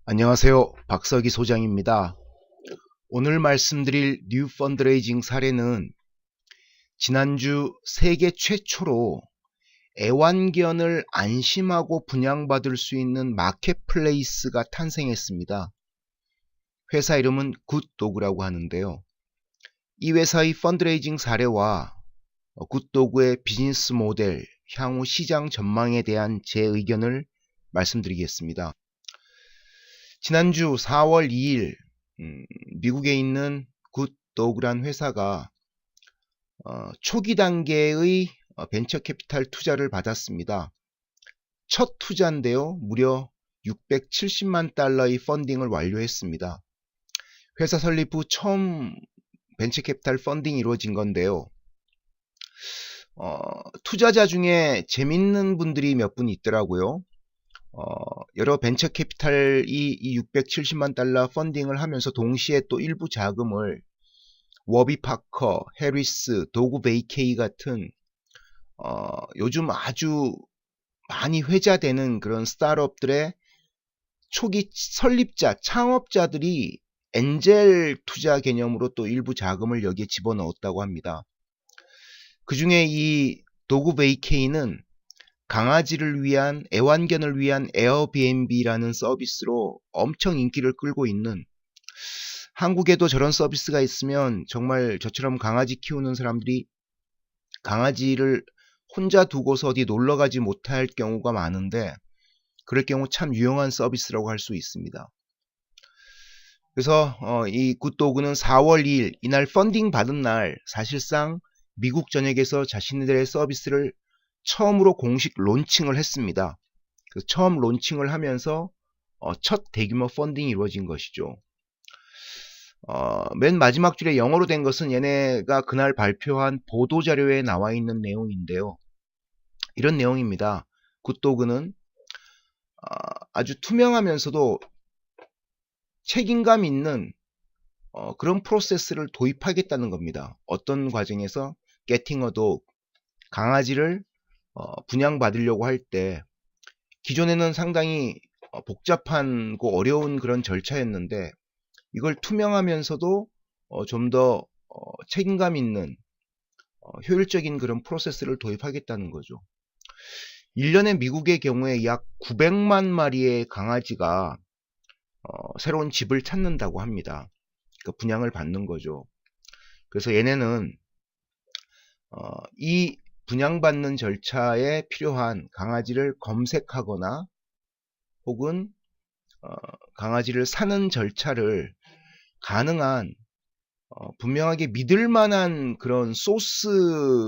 안녕하세요. 박석희 소장입니다. 오늘 말씀드릴 뉴 펀드레이징 사례는 지난주 세계 최초로 애완견을 안심하고 분양받을 수 있는 마켓플레이스가 탄생했습니다. 회사 이름은 굿도그라고 하는데요. 이 회사의 펀드레이징 사례와 굿도그의 비즈니스 모델, 향후 시장 전망에 대한 제 의견을 말씀드리겠습니다. 지난주 4월 2일 미국에 있는 굿도그란 회사가 초기 단계의 벤처 캐피탈 투자를 받았습니다. 첫 투자인데요. 무려 670만 달러의 펀딩을 완료했습니다. 회사 설립 후 처음 벤처 캐피탈 펀딩이 이루어진 건데요. 투자자 중에 재밌는 분들이 몇 분 있더라고요. 여러 벤처 캐피탈이 이 670만 달러 펀딩을 하면서 동시에 또 일부 자금을 워비 파커, 해리스, 도구 베이케이 같은 요즘 아주 많이 회자되는 그런 스타트업들의 초기 설립자, 창업자들이 엔젤 투자 개념으로 또 일부 자금을 여기에 집어넣었다고 합니다. 그 중에 이 도구 베이케이는 강아지를 위한, 애완견을 위한 에어비앤비라는 서비스로 엄청 인기를 끌고 있는, 한국에도 저런 서비스가 있으면 정말 저처럼 강아지 키우는 사람들이 강아지를 혼자 두고서 어디 놀러 가지 못할 경우가 많은데, 그럴 경우 참 유용한 서비스라고 할 수 있습니다. 그래서 이 굿도그는 4월 2일 이날 펀딩 받은 날 사실상 미국 전역에서 자신들의 서비스를 처음으로 공식 론칭을 했습니다. 그래서 처음 론칭을 하면서 첫 대규모 펀딩이 이루어진 것이죠. 맨 마지막 줄에 영어로 된 것은 얘네가 그날 발표한 보도자료에 나와 있는 내용인데요. 이런 내용입니다. 굿도그는 아주 투명하면서도 책임감 있는 그런 프로세스를 도입하겠다는 겁니다. 어떤 과정에서 getting a dog, 강아지를 분양받으려고 할 때 기존에는 상당히 복잡하고 어려운 그런 절차였는데 이걸 투명하면서도 좀 더 책임감 있는 효율적인 그런 프로세스를 도입하겠다는 거죠. 1년에 미국의 경우에 약 900만 마리의 강아지가 새로운 집을 찾는다고 합니다. 그러니까 분양을 받는 거죠. 그래서 얘네는 이 분양받는 절차에 필요한 강아지를 검색하거나 혹은 강아지를 사는 절차를 가능한 분명하게 믿을 만한 그런 소스로부터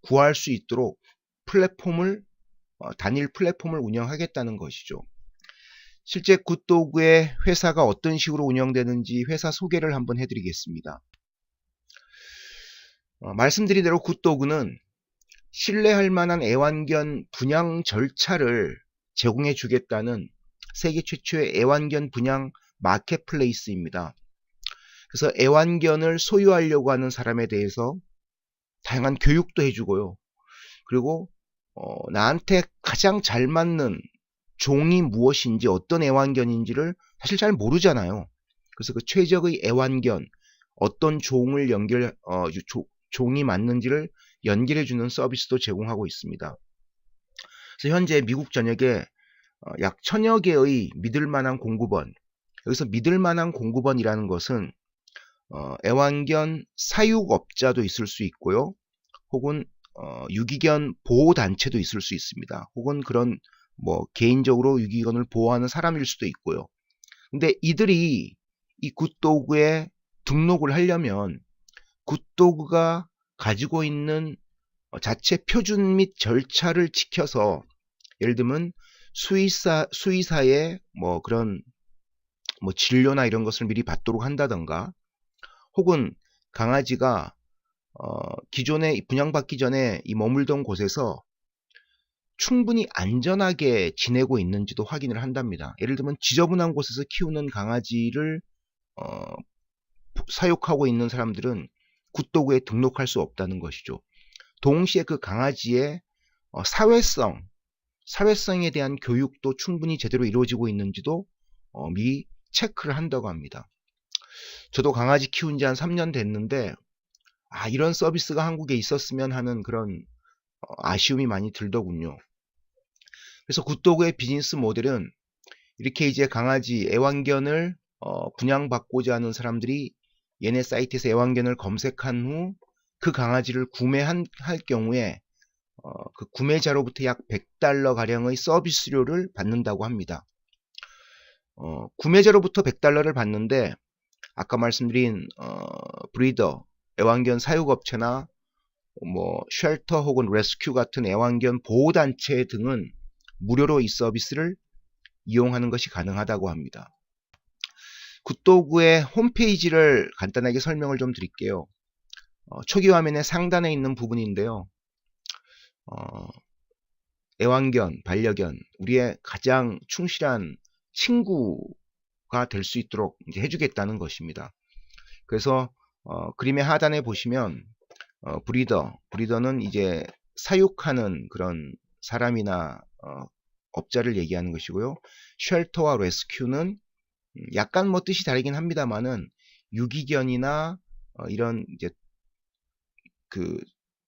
구할 수 있도록 플랫폼을 단일 플랫폼을 운영하겠다는 것이죠. 실제 굿도그의 회사가 어떤 식으로 운영되는지 회사 소개를 한번 해드리겠습니다. 말씀드린 대로 굿도그는 신뢰할 만한 애완견 분양 절차를 제공해 주겠다는 세계 최초의 애완견 분양 마켓플레이스입니다. 그래서 애완견을 소유하려고 하는 사람에 대해서 다양한 교육도 해주고요. 그리고 나한테 가장 잘 맞는 종이 무엇인지, 어떤 애완견인지를 사실 잘 모르잖아요. 그래서 그 최적의 애완견, 어떤 종을 종이 맞는지를 연결해주는 서비스도 제공하고 있습니다. 그래서 현재 미국 전역에 약 1000여 개의 믿을만한 공구번, 여기서 믿을만한 공구번이라는 것은 애완견 사육업자도 있을 수 있고요. 혹은 유기견 보호단체도 있을 수 있습니다. 혹은 그런 개인적으로 유기견을 보호하는 사람일 수도 있고요. 근데 이들이 이 굿도그에 등록을 하려면 굿도그가 가지고 있는 자체 표준 및 절차를 지켜서, 예를 들면 수의사의 그런 진료나 이런 것을 미리 받도록 한다던가, 혹은 강아지가 기존에 분양받기 전에 이 머물던 곳에서 충분히 안전하게 지내고 있는지도 확인을 한답니다. 예를 들면 지저분한 곳에서 키우는 강아지를 사육하고 있는 사람들은 굿도그에 등록할 수 없다는 것이죠. 동시에 그 강아지의 사회성, 사회성에 대한 교육도 충분히 제대로 이루어지고 있는지도 미리 체크를 한다고 합니다. 저도 강아지 키운 지 한 3년 됐는데 이런 서비스가 한국에 있었으면 하는 그런 아쉬움이 많이 들더군요. 그래서 굿도그의 비즈니스 모델은 이렇게 이제 강아지 애완견을 분양받고자 하는 사람들이 얘네 사이트에서 애완견을 검색한 후 그 강아지를 구매할 경우에 그 구매자로부터 약 $100 가량의 서비스료를 받는다고 합니다. 구매자로부터 $100를 받는데 아까 말씀드린 브리더, 애완견 사육업체나 뭐 쉘터 혹은 레스큐 같은 애완견 보호단체 등은 무료로 이 서비스를 이용하는 것이 가능하다고 합니다. 굿도그의 홈페이지를 간단하게 설명을 좀 드릴게요. 초기 화면의 상단에 있는 부분인데요. 애완견, 반려견, 우리의 가장 충실한 친구가 될 수 있도록 이제 해주겠다는 것입니다. 그래서 그림의 하단에 보시면 브리더는 이제 사육하는 그런 사람이나 업자를 얘기하는 것이고요. 쉘터와 레스큐는 약간 뭐 뜻이 다르긴 합니다만은 유기견이나 이런 이제 그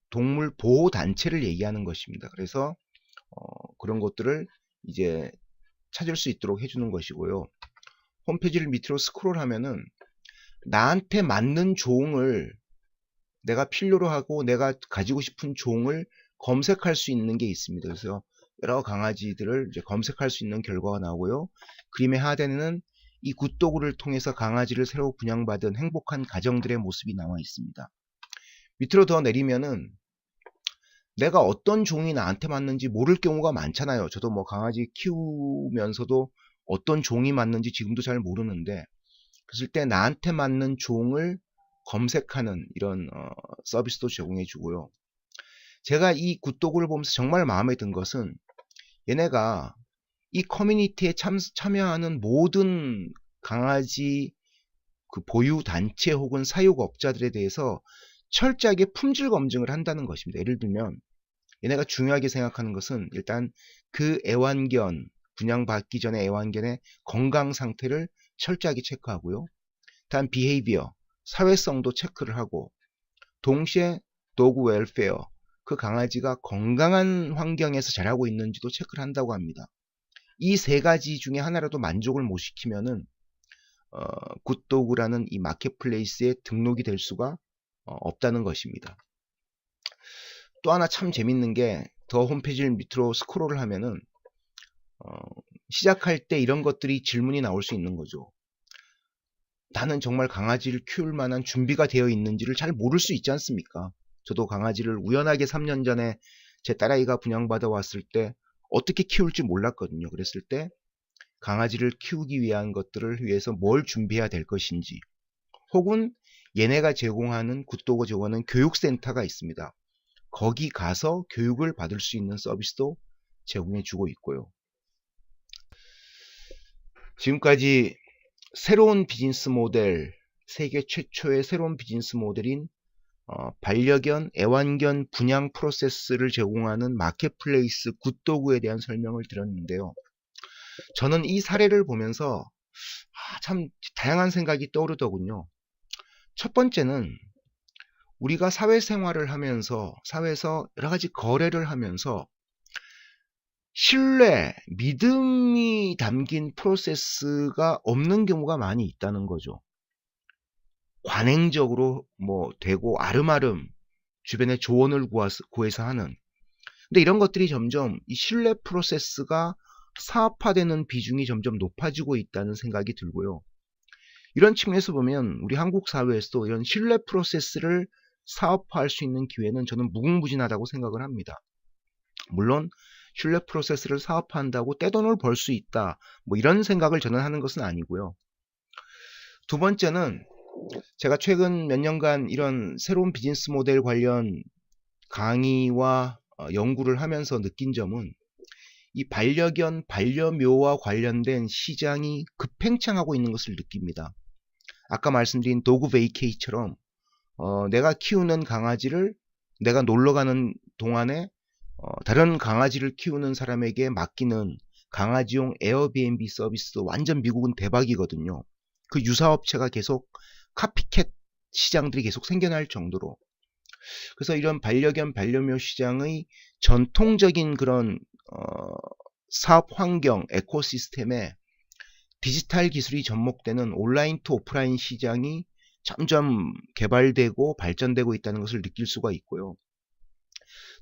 동물 보호 단체를 얘기하는 것입니다. 그래서 그런 것들을 이제 찾을 수 있도록 해주는 것이고요. 홈페이지를 밑으로 스크롤하면은 나한테 맞는 종을 내가 필요로 하고 내가 가지고 싶은 종을 검색할 수 있는 게 있습니다. 그래서 여러 강아지들을 이제 검색할 수 있는 결과가 나오고요. 그림의 하단에는 이 굿도그를 통해서 강아지를 새로 분양받은 행복한 가정들의 모습이 나와 있습니다. 밑으로 더 내리면은 내가 어떤 종이 나한테 맞는지 모를 경우가 많잖아요. 저도 뭐 강아지 키우면서도 어떤 종이 맞는지 지금도 잘 모르는데 그랬을 때 나한테 맞는 종을 검색하는 이런 서비스도 제공해 주고요. 제가 이 굿도그를 보면서 정말 마음에 든 것은 얘네가 이 커뮤니티에 참여하는 모든 강아지 그 보유 단체 혹은 사육업자들에 대해서 철저하게 품질 검증을 한다는 것입니다. 예를 들면 얘네가 중요하게 생각하는 것은 일단 그 애완견 분양받기 전에 애완견의 건강 상태를 철저하게 체크하고요. 다음 비헤이비어 사회성도 체크를 하고 동시에 도그 웰페어 그 강아지가 건강한 환경에서 자라고 있는지도 체크를 한다고 합니다. 이 세 가지 중에 하나라도 만족을 못 시키면은 굿도그라는 이 마켓플레이스에 등록이 될 수가 없다는 것입니다. 또 하나 참 재밌는 게 더 홈페이지를 밑으로 스크롤을 하면은 시작할 때 이런 것들이 질문이 나올 수 있는 거죠. 나는 정말 강아지를 키울 만한 준비가 되어 있는지를 잘 모를 수 있지 않습니까? 저도 강아지를 우연하게 3년 전에 제 딸아이가 분양받아 왔을 때 어떻게 키울지 몰랐거든요. 그랬을 때 강아지를 키우기 위한 것들을 위해서 뭘 준비해야 될 것인지 혹은 얘네가 제공하는 굿도그 제공하는 교육센터가 있습니다. 거기 가서 교육을 받을 수 있는 서비스도 제공해 주고 있고요. 지금까지 새로운 비즈니스 모델, 세계 최초의 새로운 비즈니스 모델인 반려견, 애완견 분양 프로세스를 제공하는 마켓플레이스 굿도그에 대한 설명을 드렸는데요. 저는 이 사례를 보면서 참 다양한 생각이 떠오르더군요. 첫 번째는 우리가 사회생활을 하면서 사회에서 여러 가지 거래를 하면서 신뢰, 믿음이 담긴 프로세스가 없는 경우가 많이 있다는 거죠. 관행적으로 뭐 되고 아름아름 주변에 조언을 구해서 하는. 근데 이런 것들이 점점 이 신뢰 프로세스가 사업화되는 비중이 점점 높아지고 있다는 생각이 들고요. 이런 측면에서 보면 우리 한국 사회에서도 이런 신뢰 프로세스를 사업화할 수 있는 기회는 저는 무궁무진하다고 생각을 합니다. 물론 신뢰 프로세스를 사업화한다고 떼돈을 벌 수 있다 뭐 이런 생각을 저는 하는 것은 아니고요. 두 번째는 제가 최근 몇 년간 이런 새로운 비즈니스 모델 관련 강의와 연구를 하면서 느낀 점은 이 반려견, 반려묘와 관련된 시장이 급팽창하고 있는 것을 느낍니다. 아까 말씀드린 도그 베이케이처럼 내가 키우는 강아지를 내가 놀러가는 동안에 다른 강아지를 키우는 사람에게 맡기는 강아지용 에어비앤비 서비스 완전 미국은 대박이거든요. 그 유사업체가 계속 카피캣 시장들이 계속 생겨날 정도로. 그래서 이런 반려견 반려묘 시장의 전통적인 그런 사업 환경 에코시스템에 디지털 기술이 접목되는 온라인 투 오프라인 시장이 점점 개발되고 발전되고 있다는 것을 느낄 수가 있고요.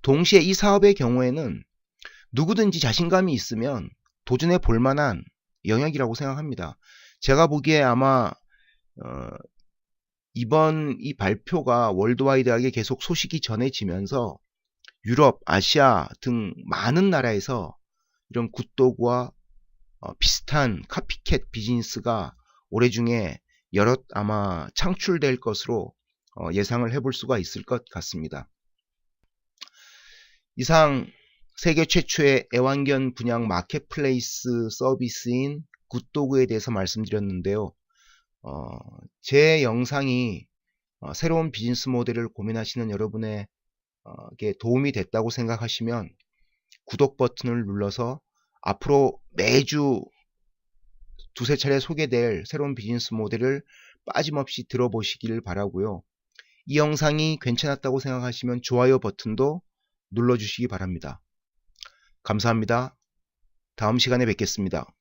동시에 이 사업의 경우에는 누구든지 자신감이 있으면 도전해 볼 만한 영역이라고 생각합니다. 제가 보기에 아마 이번 이 발표가 월드와이드하게 계속 소식이 전해지면서 유럽, 아시아 등 많은 나라에서 이런 굿도그와 비슷한 카피캣 비즈니스가 올해 중에 여럿 아마 창출될 것으로 예상을 해볼 수가 있을 것 같습니다. 이상 세계 최초의 애완견 분양 마켓플레이스 서비스인 굿도그에 대해서 말씀드렸는데요. 제 영상이 새로운 비즈니스 모델을 고민하시는 여러분에게 도움이 됐다고 생각하시면 구독 버튼을 눌러서 앞으로 매주 두세 차례 소개될 새로운 비즈니스 모델을 빠짐없이 들어보시길 바라고요. 이 영상이 괜찮았다고 생각하시면 좋아요 버튼도 눌러주시기 바랍니다. 감사합니다. 다음 시간에 뵙겠습니다.